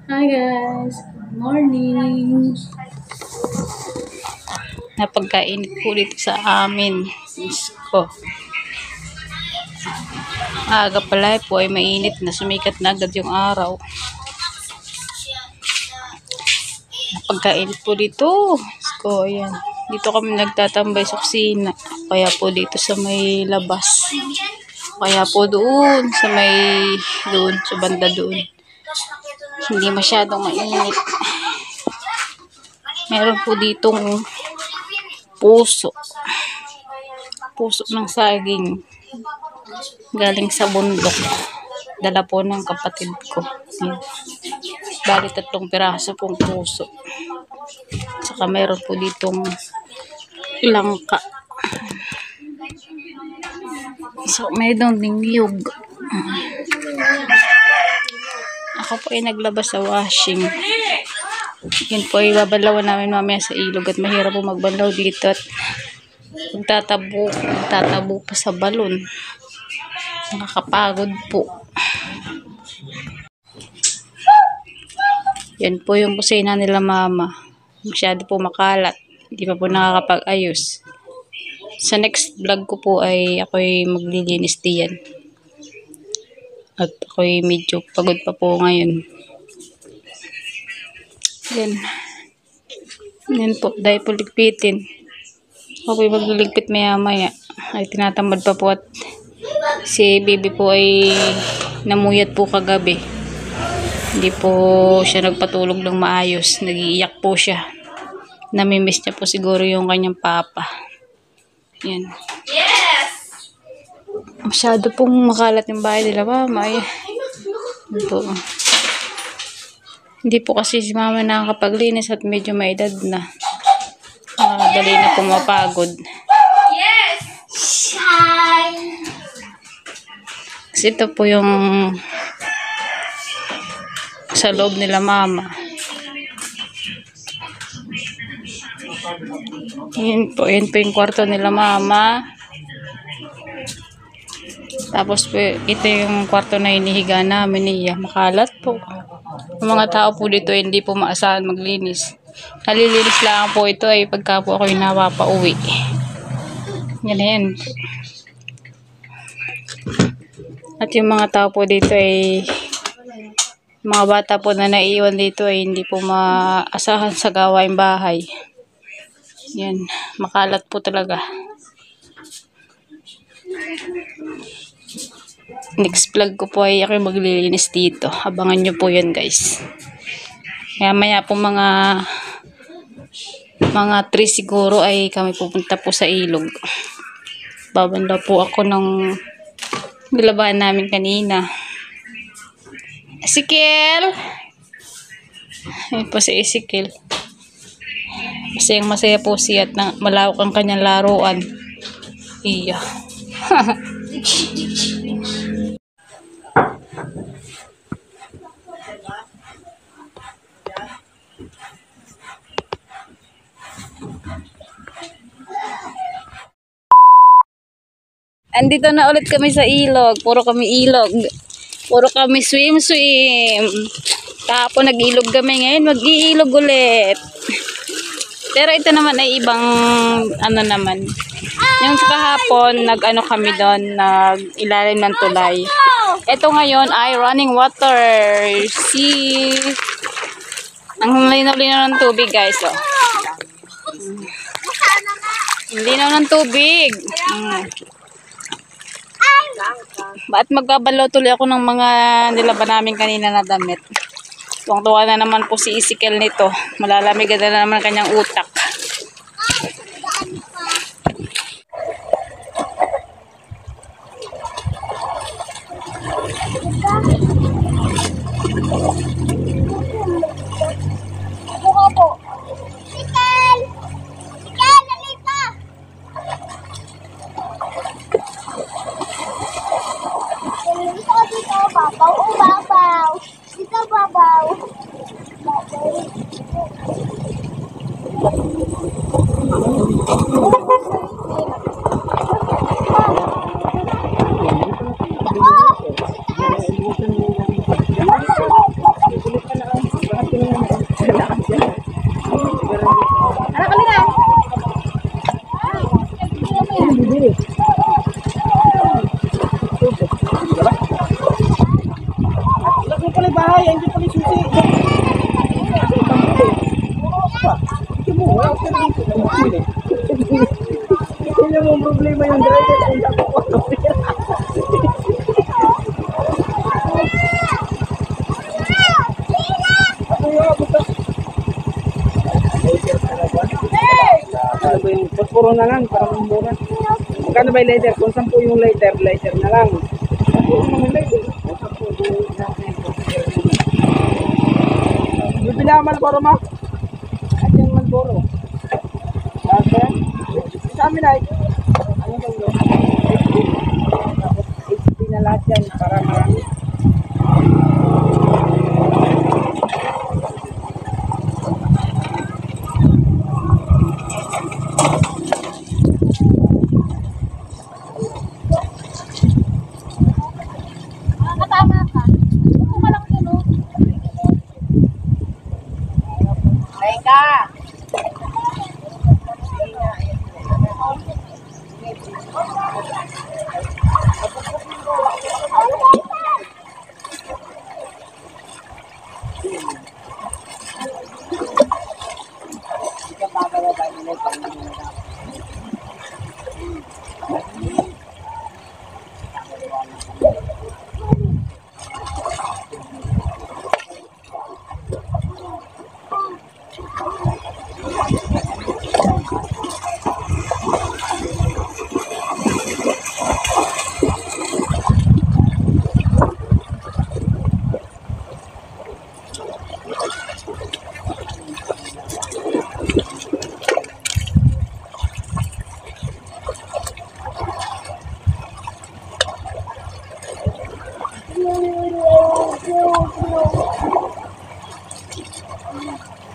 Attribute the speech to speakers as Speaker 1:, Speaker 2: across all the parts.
Speaker 1: Hi guys, good morning. Napagkainit po dito sa amin. Diyos ko. Aga pala po ay mainit na, sumikat na agad yung araw. Napagkainit po dito. Diyos ko, ayan. Dito kami nagtatambay sa kusina. Kaya po dito sa may labas. Kaya po doon sa may doon sa banda doon. Hindi masyadong mainit. Meron po ditong puso. Puso ng saging. Galing sa bundok. Dala po ng kapatid ko. Bali 3 piraso pong puso. Saka meron po ditong langka. So, may doon ding niyog. Ako po ay naglabas sa washing. Yun po ay babalawan namin mamaya sa ilog at mahirap po magbalaw dito at magtatabo pa sa balon. Nakakapagod po. Yan po yung kusina nila mama. Masyado po makalat. Hindi pa po nakakapag-ayos. Sa next vlog ko po ay ako'y maglilinis diyan. At ako'y medyo pagod pa po ngayon. Yan. Yan po. Dahil po ligpitin. Ako'y magliligpit maya-maya. Ay tinatamad pa po at si baby po ay namuyat po kagabi. Hindi po siya nagpatulog ng maayos. Nag-iiyak po siya. Namimiss niya po siguro yung kanyang papa. Yan. Yes! Masyado pong makalat yung bahay nila mama. Hindi po kasi si mama nakakapaglinis at medyo may edad na. Dali na po mapagod. Yes! Shine! Kasi ito po yung sa loob nila mama. Yan po yung kwarto nila mama. Tapos po, ito yung kwarto na inihiga namin niya. Makalat po. Yung mga tao po dito hindi po maasahan maglinis. Nalilinis lang po ito ay pagka po ako yung napapauwi. Yan yan. At yung mga tao po dito ay mga bata po na naiiwan dito ay hindi po maasahan sa gawaing bahay. Yan. Makalat po talaga. Next vlog ko po ay ako maglilinis dito. Abangan nyo po yun guys. Kaya maya po mga 3 siguro ay kami pupunta po sa ilog. Babanda po ako ng nilabahan namin kanina. Ezekiel! Ayun po si Ezekiel. Masaya po siya at malawak ang kanyang laruan. Iya. Andito na ulit kami sa ilog. Puro kami ilog. Puro kami swim. Kahapon nag-ilog kami. Ngayon mag-iilog ulit. Pero ito naman ay ibang ano naman. Yung kahapon nag-ano kami doon. Nag-ilalim ng tulay. Ito ngayon ay running water. See? Ang linaw-linaw ng tubig guys. Oh. Linaw ng tubig. Ba't magbabalaw tuloy ako ng mga nilaban namin kanina na damit. Tuwang-tuwa na naman po si Ezekiel nito. Malalamig na naman kanyang utak.
Speaker 2: Buka po. Ezekiel! Ezekiel, nalito! Dito ka dito, babaw. Oh, babaw. Dito, babaw.
Speaker 3: Ay, hindi pala yung susi. Hindi mo, wala ko na hindi mo problema yung driver. Kung ako ko. Ako yung buta. Ano ba yung puro na lang, parang mura. Magkano ba yung lighter? Kung 10 yung lighter na lang. Bibila Malboro ma? At yung Malboro. Kasi, sa amin ay, ano daw yun? HP na lahat yan, para marami.
Speaker 2: Nakatama ka. Ito ka lang tulog.
Speaker 4: Teka!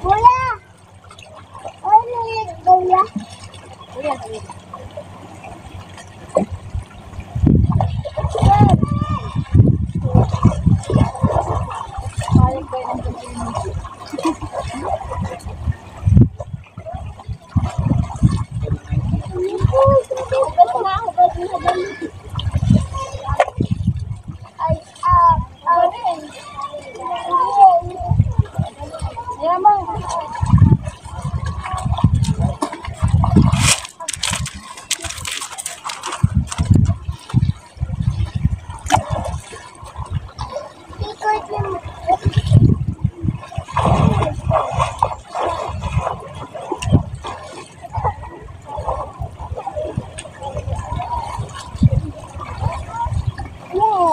Speaker 2: Kuya! Ano yung kuya? Kuya, kuya. Ay, Yamang. Ikot yung wow.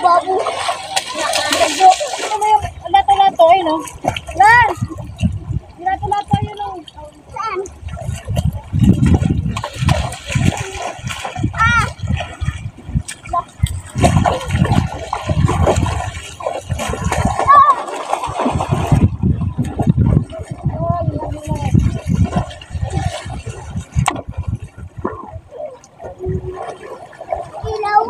Speaker 2: Babu. Lato-lato yun, no? Lan! Lato-lato yun, no? Saan? Ah! Ilaw.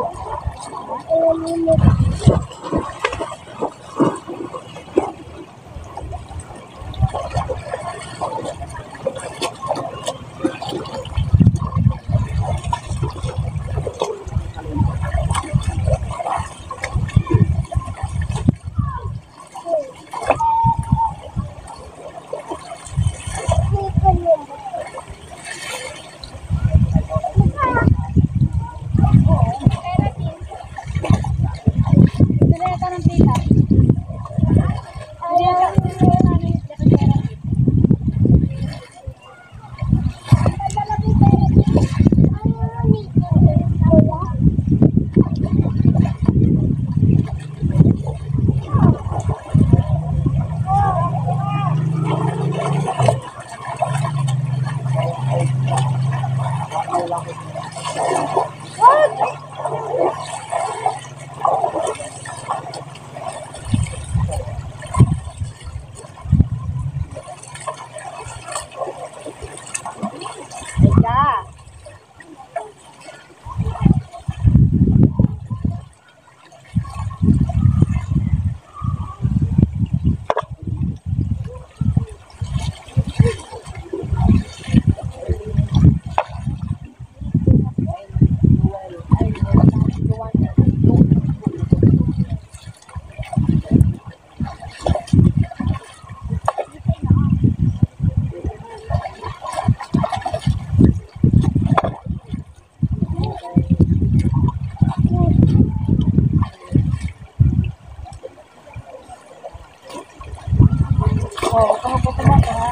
Speaker 2: Oo, kumukuha mo ito, ha?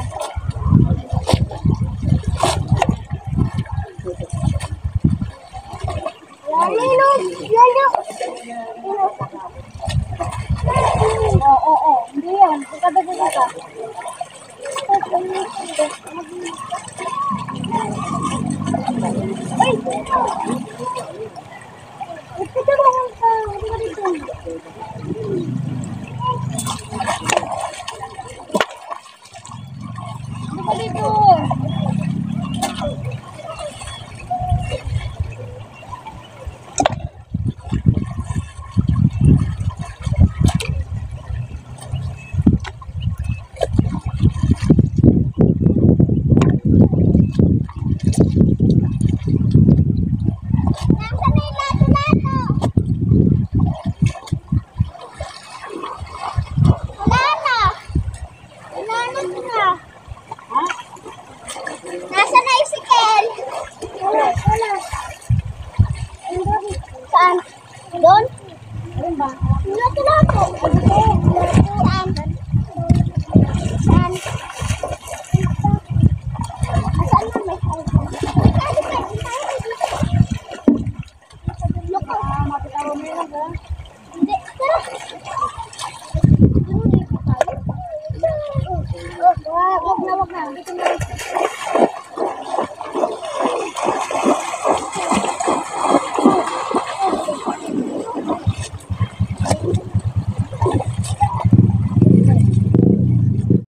Speaker 2: Oo. Hindi yan. Pagkadagal ka. Ay! Pagkadagal ka. Hindi ka dito. Hindi ka dito. Nasaan na yung lato-lato? Wala na. Wala na. Ha? Nasaan na yung sikel? Wala. Saan? Doon? Doon ba? Lato-lato. Saan? Saan? Saan na may Hindi. Tara. Wag na. Dito na.